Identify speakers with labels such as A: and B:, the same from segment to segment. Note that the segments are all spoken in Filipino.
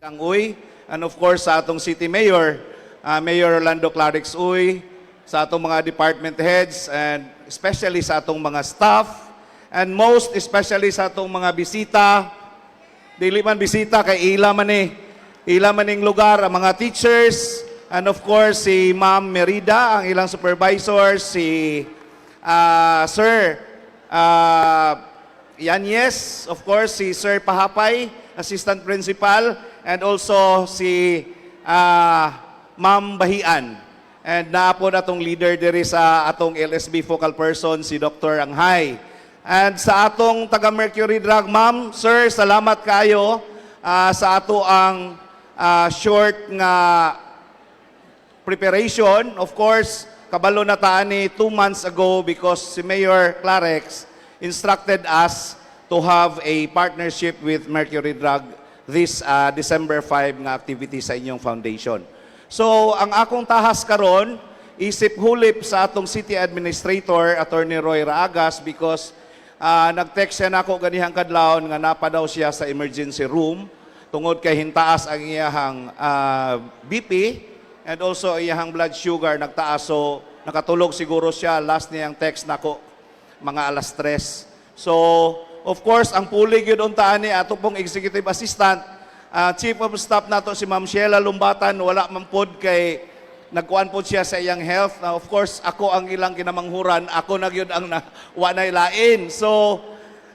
A: Kang Uy, and of course sa atong City Mayor, Mayor Orlando Clarix Uy, sa atong mga department heads, and especially sa atong mga staff, and most especially sa atong mga bisita. Dili man bisita kay ila maning lugar, ang mga teachers, and of course si Ma'am Merida, ang ilang supervisor, si Sir Yanyes, of course si Sir Pahapay, Assistant Principal, and also si Ma'am Bahian. And naapon atong leader diri sa atong LSB focal person, si Dr. Anghay. And sa atong taga Mercury Drug, Ma'am, Sir, salamat kayo sa ato ang short nga preparation. Of course, kabalo na taani 2 months ago because si Mayor Clarix instructed us to have a partnership with Mercury Drug this December 5 nga activity sa inyong foundation. So, ang akong tahas karon isip hulip sa atong city administrator, Attorney Roy Raagas, because nag-text siya nako ganihang kadlawon nga napa daw siya sa emergency room tungod kay hintaas ang iyahang BP and also iyahang blood sugar nagtaas. So, nakatulog siguro siya. Last niyang text nako mga alas 3. So, of course, ang pulig yun untaan ni ato pong executive assistant, chief of staff nato si Ma'am Sheila Lumbatan, wala man pod kay nagkuan po siya sa iyang health. Now, of course, ako ang ilang kinamanghuran, ako na yun ang wanay lain. So,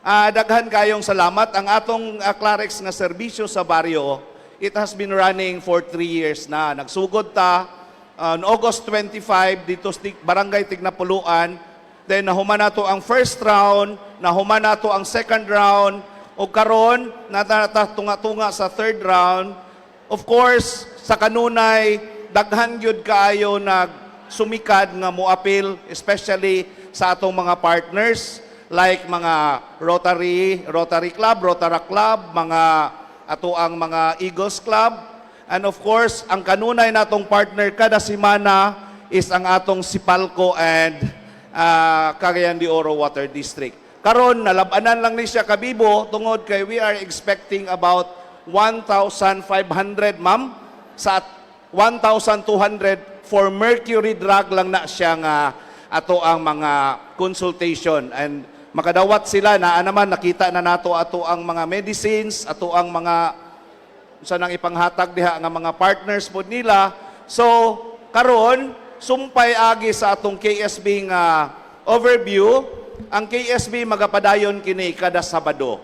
A: daghan kayong salamat. Ang atong Clarix nga serbisyo sa baryo, it has been running for 3 years na. Nagsugod ta on August 25 dito sa Barangay Tignapuluan. Then nahuman nato ang first round, nahuman nato ang second round, o karon tunga-tunga sa third round. Of course, sa kanunay, daghan gyud kaayo nagsumikad nga moapil, especially sa atong mga partners like mga Rotary Club, Rotaract Club, mga ato ang mga Eagles Club, and of course, ang kanunay natong partner kada semana is ang atong Sipalco and Cagayan de Oro Water District. Karon nalabanan lang ni siya kabibo tungod kay we are expecting about 1,500, ma'am, sa 1,200 for Mercury Drug lang na siya nga ato ang mga consultation, and makadawat sila na naman nakita na nato ato ang mga medicines, ato ang mga sanang ipanghatag diha nga mga partners pod nila. So karon sumpay agi sa atong KSB nga overview. Ang KSB magapadayon kini kada Sabado.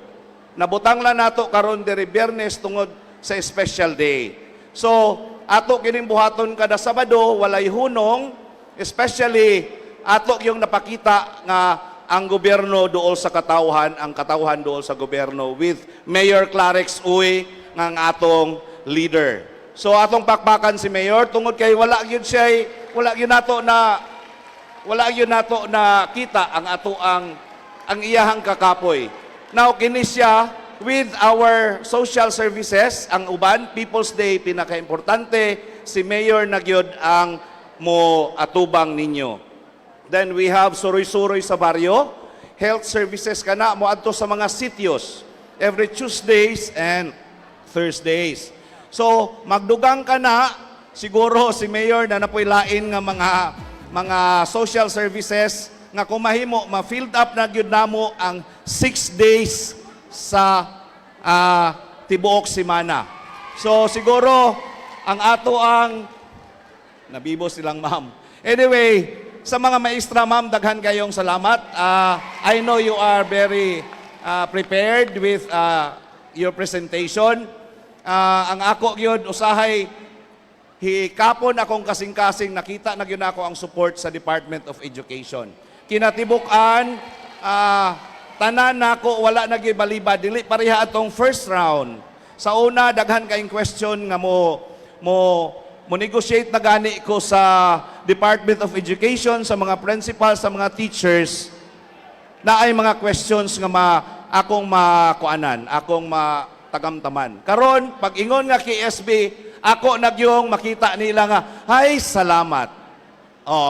A: Nabutang lang nato karon diri Biyernes tungod sa special day. So ato kining buhaton kada Sabado, walay hunong, especially ato yung napakita nga ang gobyerno duol sa katawhan, ang katawhan duol sa gobyerno with Mayor Clarix Uy nga ang atong leader. So atong pakpakan si Mayor tungod kay wala gyud nato na kita ang ato ang iyahang kakapoy. Now kini siya with our social services, ang uban People's Day pinakaimportante, si Mayor na gyud ang mo atubang ninyo. Then we have suroy-suroy sa baryo, health services kana mo adto sa mga sityos every Tuesdays and Thursdays. So, magdugang ka na, siguro si Mayor na napoy lain nga mga social services nga kumahimo, ma-filled up na gyud namo ang 6 days sa tibuok semana. So, siguro, ang ato ang, nabibo silang ma'am. Anyway, sa mga maestra ma'am, daghan kayong salamat. I know you are very prepared with your presentation. Ang ako yun, usahay, hikapon akong kasing-kasing, nakita na yun ako ang support sa Department of Education. Kinatibukan, tanan nako wala nagibaliba, dili pareha atong first round. Sa una, daghan kayong question nga mo negotiate na gani ko sa Department of Education, sa mga principals, sa mga teachers, na ay mga questions nga akong makuanan, akong tagamtaman. Karon, pag ingon nga KSB, ako nagyong makita nila nga, ay, salamat.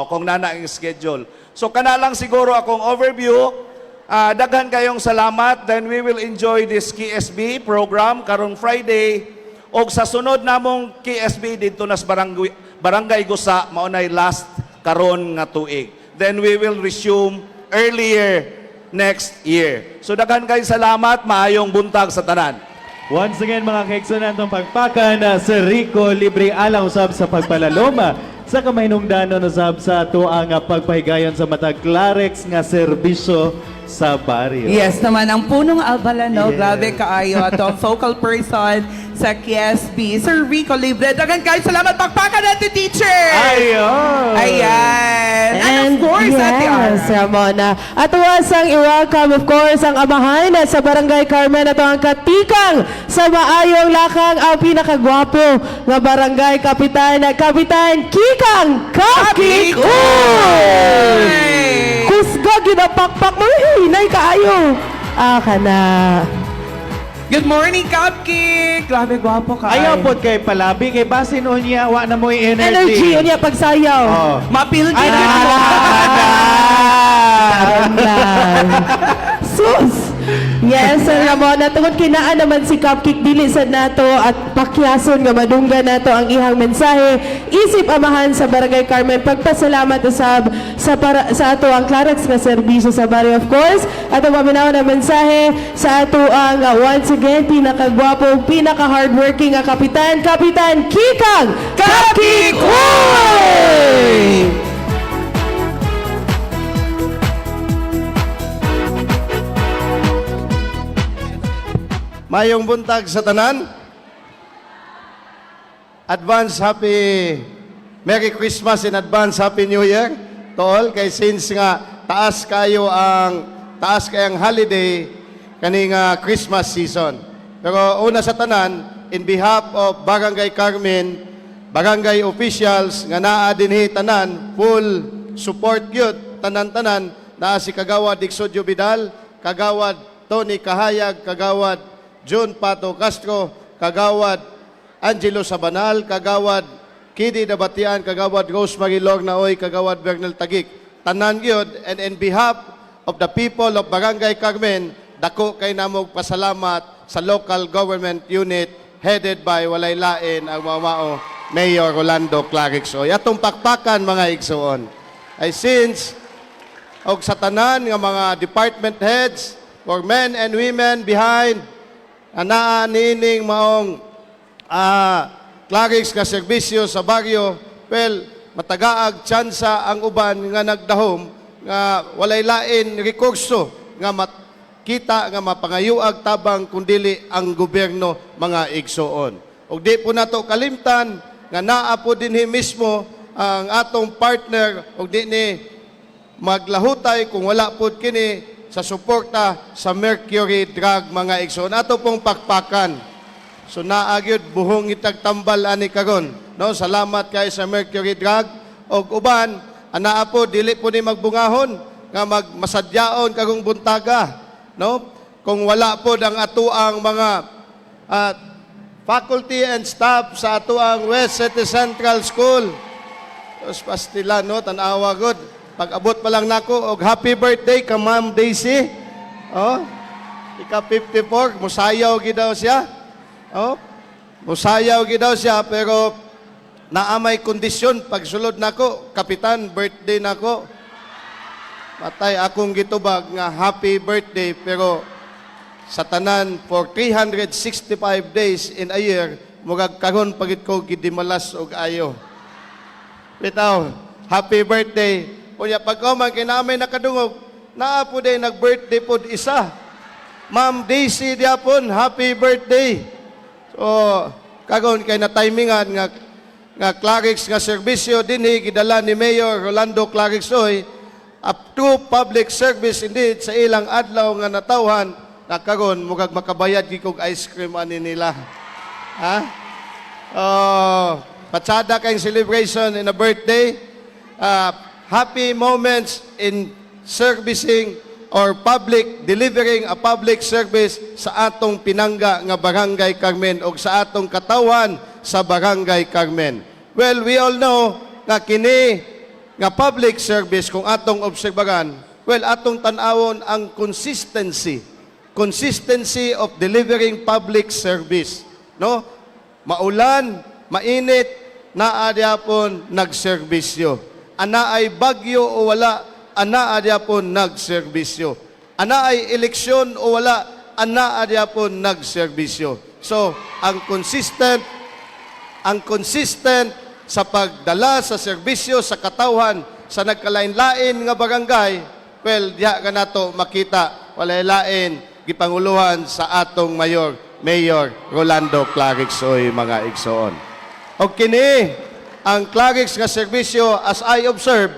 A: Kung nana ang schedule. So, kana lang siguro akong overview. Daghan kayong salamat. Then we will enjoy this KSB program karong Friday Og sa sunod namong KSB dito nas barangay Gusa maunay last karon nga tuig. Then we will resume earlier next year. So daghan kay salamat, maayong buntag sa tanan.
B: Once again mga kaigsunan, itong pagpakan sa Rico Libre alang usab sa pagpalaloma sa kamahinungdanon usab sa tuang pagpahigayon sa matag Clarex nga serbisyo sa baryo.
C: Yes naman, ang punong Albalano,
B: Yes.
C: grabe kaayo ato ang focal person sa KSB, Sir Rico Libre. Dagan guys, salamat, pagpaka natin, teacher!
B: Ayon!
C: Ayan! And of course, Ate
D: yes,
C: Ara.
D: Ramona. At wasang i-welcome, of course, ang amahan sa Barangay Carmen at ang katikang sa maayong lakang ang pinakagwapo nga barangay kapitan, Kapitan Kikang Kakik!
C: Hey!
D: Kusga, ginapakpak mo, hinay kaayo. Ka na.
C: Good morning, Cupcake! Grabe, gwapo ka.
B: Ayaw po kay palabi, kay basin o niya, wa na mo yung
D: Energy, unya pagsayaw.
B: Oh.
C: Mapil din
B: Ana!
D: Tarangan. Sus! Yes, Sir Ramona, tungod kinaan naman si Cupcake dili sad nato at pakyason nga madunggan nato ang ihang mensahe. Isip amahan sa Barangay Carmen, pagpasalamat usab sa ato ang Clarex nga serbisyo sa baryo, of course. Ato paminaw na mensahe sa ato ang once again pinakagwapo, pinaka-hardworking nga kapitan, Kapitan Kikang Cupcake! Oy!
E: Mayong buntag sa tanan. Advance happy Merry Christmas in advance, Happy New Year to all. Kay since nga taas kayang holiday kaning Christmas season. Pero una sa tanan, in behalf of Barangay Carmen, barangay officials nga naa dinhi tanan, full support gyud tanan-tanan, naa si Kagawad Dixodio Vidal, Kagawad Tony Kahayag, Kagawad June Pato Castro, Kagawad Angelo Sabanal, Kagawad Kidi Dabatian, Kagawad Rosemary Lornaoy, Kagawad Bernal Tagik. Tanan gyud, and in behalf of the people of Barangay Carmen, dako kay namog pasalamat sa local government unit headed by walay lain ang mamao Mayor Rolando Clarixoy. Atong pakpakan mga igsoon ay since og sa tanan nga mga department heads for men and women behind anaa nining maong Clarix nga serbisyo sa baryo, well, matagaag tsansa ang uban nga nagdahom nga walay lain rekurso nga kita nga mapangayuag tabang kundili ang gobyerno mga igsoon. Og di po nato kalimtan nga naa po dinhi mismo ang atong partner og di ni maglahutay kung wala po kini sa suporta sa Mercury Drug mga igsoon. Ato pong pakpakan. So naagyod buhong itagtambal ani karon. No, salamat kay sa Mercury Drug og uban anaa po dili po ni magbungahon nga magmasadyaon kagong buntaga. No? Kung wala po ang atuang mga faculty and staff sa atuang West City Central School. Os pastila no tan-awa gud. Pag-abot pa lang nako og happy birthday ka Ma'am Daisy. Oh. Ika 54, musayaw gid daw siya. Oh. Musayaw gid daw siya pero naamay kondisyon pagsulod nako, kapitan birthday nako. Matay akong gitubag nga happy birthday pero sa tanan for 365 days in a year murag karon pagit ko gidimalas og ayo. Bitaw, happy birthday. Unya pagkaman kinamay nakadungog, naa po day nag-birthday po isa. Ma'am Daisy diapon, happy birthday. So, kagon kay na timingan nga Clarix nga serbisyo dinhi gidala ni Mayor Rolando Clarixoy up to public service indeed sa ilang adlaw nga natawhan na karon mugag makabayad gid kog ice cream ani nila. Ha? Patsada kayong celebration in a birthday. Happy moments in servicing or delivering a public service sa atong pinangga nga Barangay Carmen o sa atong katawan sa Barangay Carmen. Well, we all know nga kini nga public service kung atong obserbahan, well, atong tan-awon ang consistency of delivering public service. No? Maulan, mainit, naa diapon nagserbisyo. Ana ay bagyo o wala, ana diapon nagserbisyo. Ana ay eleksyon o wala, ana diapon nagserbisyo. So, ang consistent sa pagdala sa serbisyo sa katawhan sa nagkalain-lain nga barangay, well, diha ka nato makita walay lain gipanguluhan sa atong Mayor Rolando Clarix oy mga igsoon. O kini ang Clarix nga serbisyo as I observe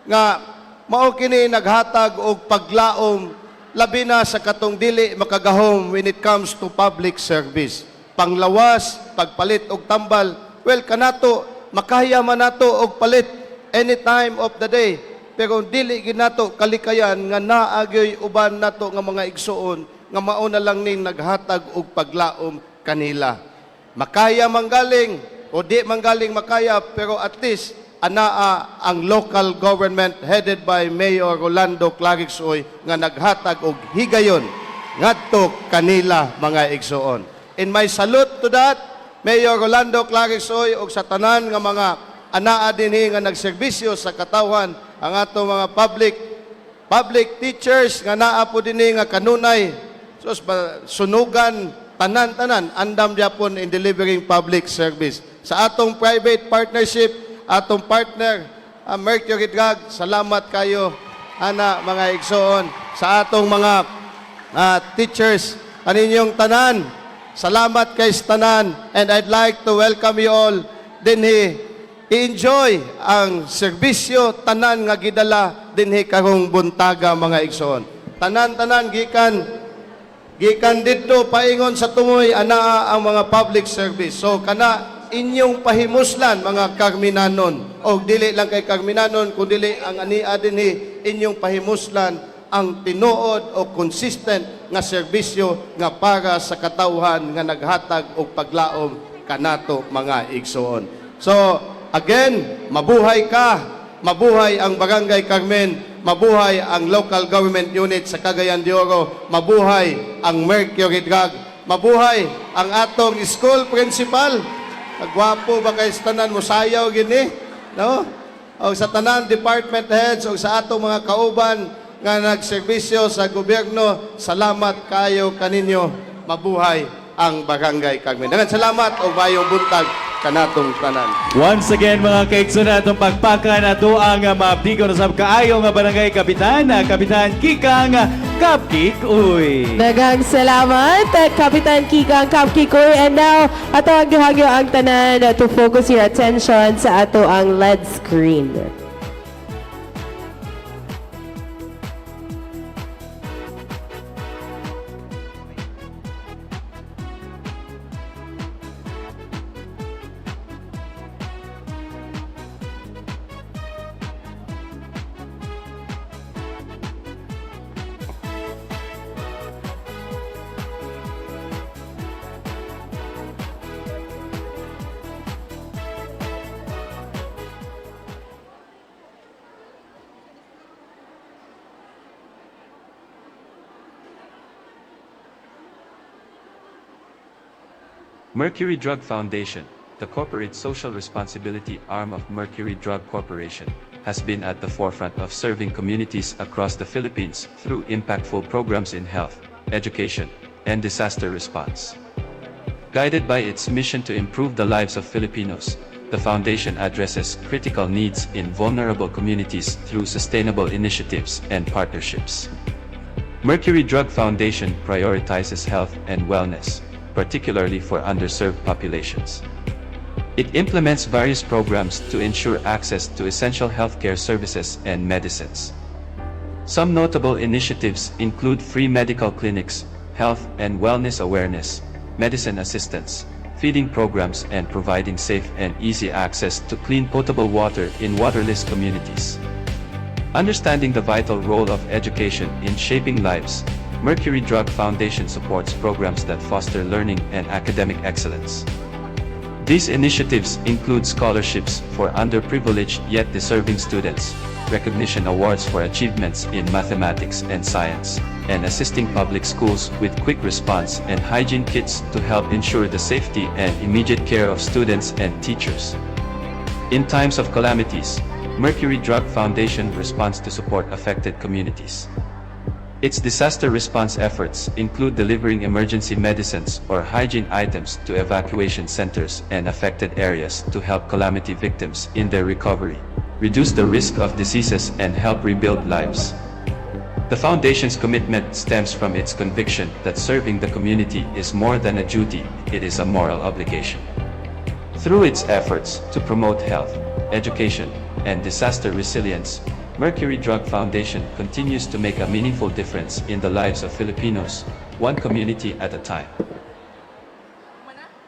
E: nga mao kini naghatag og paglaom labi na sa katong dili makagahom when it comes to public service. Panglawas, pagpalit og tambal, well kanato makahaya man nato og palit any time of the day. Pero dili gid nato kalikayan nga naagyoy uban nato nga mga igsuon nga mao na lang ning naghatag og paglaom kanila. Makaya manggaling o di manggaling makaya, pero at least anaa ang local government headed by Mayor Rolando Clarix oy nga naghatag og higayon ngadto kanila mga igsuon. In my salute to that, Mayor Rolando Clarix oy og sa tanan nga mga anaa dinhi nga nagserbisyo sa katawhan, ang ato mga public teachers nga naa po dinhi nga kanunay sus sunugan tanan-tanan andam gyapon in delivering public service. Sa atong private partnership, atong partner Mercury Drug, salamat kayo ana mga igsoon. Sa atong mga teachers kaninyong tanan, salamat kay tanan, and I'd like to welcome you all dinhi i-enjoy ang serbisyo tanan nga gidala dinhi karong buntaga mga igsoon. Tanan-tanan gikan didto paingon sa tumoy anaa ang mga public service. So kana inyong pahimuslan mga Carminanon, o dili lang kay Carminanon kundi ang ania dinhi inyong pahimuslan ang tinuod o consistent nga serbisyo nga para sa katawhan nga naghatag og paglaom kanato mga igsoon. So again, mabuhay ka, mabuhay ang Barangay Carmen, mabuhay ang local government unit sa Cagayan de Oro, mabuhay ang Mercury Drug, mabuhay ang atong school principal. Agwapo ba kay tanan mo sayaw gini, no? O sa tanan department heads o sa atong mga kauban nga nagserbisyo sa gobyerno, salamat kayo kaninyo, mabuhay ang Barangay Carmen. Daghang salamat o bayong buntag kanatong tanan.
B: Once again mga kaigsoon atong pagpakan ato ang maabdigon sa kaayo nga barangay kapitan, Kapitan Kikang Kapkik Uy.
D: Daghang salamat, Kapitan Kikang Kapkik Uy. And now, ato ang gihagyo ang tanan to focus your attention sa ato ang LED screen.
F: Mercury Drug Foundation, the corporate social responsibility arm of Mercury Drug Corporation, has been at the forefront of serving communities across the Philippines through impactful programs in health, education, and disaster response. Guided by its mission to improve the lives of Filipinos, the foundation addresses critical needs in vulnerable communities through sustainable initiatives and partnerships. Mercury Drug Foundation prioritizes health and wellness, particularly for underserved populations. It implements various programs to ensure access to essential healthcare services and medicines. Some notable initiatives include free medical clinics, health and wellness awareness, medicine assistance, feeding programs, and providing safe and easy access to clean potable water in waterless communities. Understanding the vital role of education in shaping lives, Mercury Drug Foundation supports programs that foster learning and academic excellence. These initiatives include scholarships for underprivileged yet deserving students, recognition awards for achievements in mathematics and science, and assisting public schools with quick response and hygiene kits to help ensure the safety and immediate care of students and teachers. In times of calamities, Mercury Drug Foundation responds to support affected communities. Its disaster response efforts include delivering emergency medicines or hygiene items to evacuation centers and affected areas to help calamity victims in their recovery, reduce the risk of diseases, and help rebuild lives. The Foundation's commitment stems from its conviction that serving the community is more than a duty, it is a moral obligation. Through its efforts to promote health, education, and disaster resilience, Mercury Drug Foundation continues to make a meaningful difference in the lives of Filipinos, one community at a time.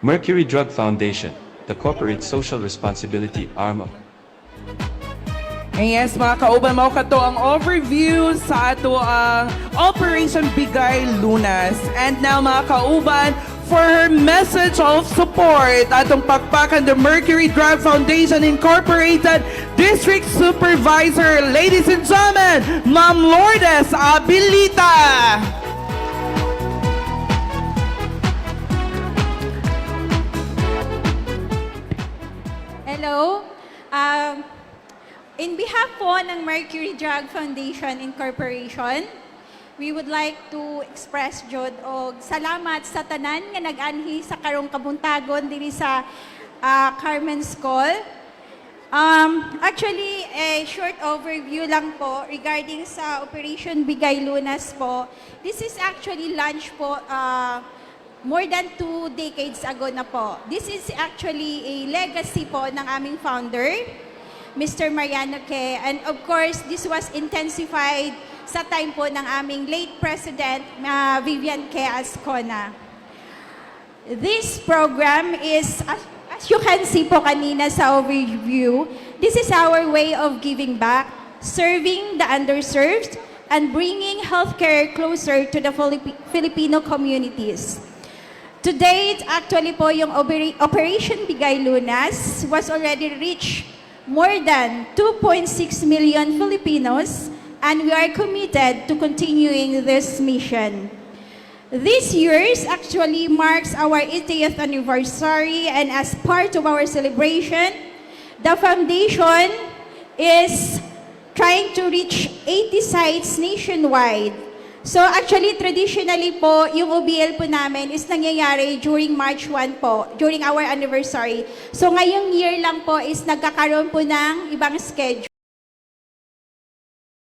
F: Mercury Drug Foundation, the corporate social responsibility arm of
C: Yes, mga kauban, mao kato ang overview sa ato ang Operation Bigay Lunas. And now, mga kauban, for her message of support, atong pakpakan the Mercury Drug Foundation Incorporated District Supervisor, ladies and gentlemen, Ma'am Lourdes Abilita.
G: Hello. In behalf po ng Mercury Drug Foundation Incorporation, we would like to express jud og salamat sa tanan nga nag-anhi sa karong kabuntagon diri sa Carmen School. Actually, a short overview lang po regarding sa Operation Bigay Lunas po. This is actually launched po more than 2 decades ago na po. This is actually a legacy po ng aming founder, Mr. Mariano K. And of course, this was intensified sa time po ng aming late President, Vivian K. Ascona. This program is, as you can see po kanina sa overview, this is our way of giving back, serving the underserved, and bringing healthcare closer to the Filipino communities. To date, actually po yung Operation Bigay Lunas was already reached more than 2.6 million Filipinos, and we are committed to continuing this mission. This year actually marks our 80th anniversary, and as part of our celebration, the foundation is trying to reach 80 sites nationwide. So actually, traditionally po, yung OBL po namin is nangyayari during March 1 po, during our anniversary. So ngayong year lang po is nagkakaroon po ng ibang schedule.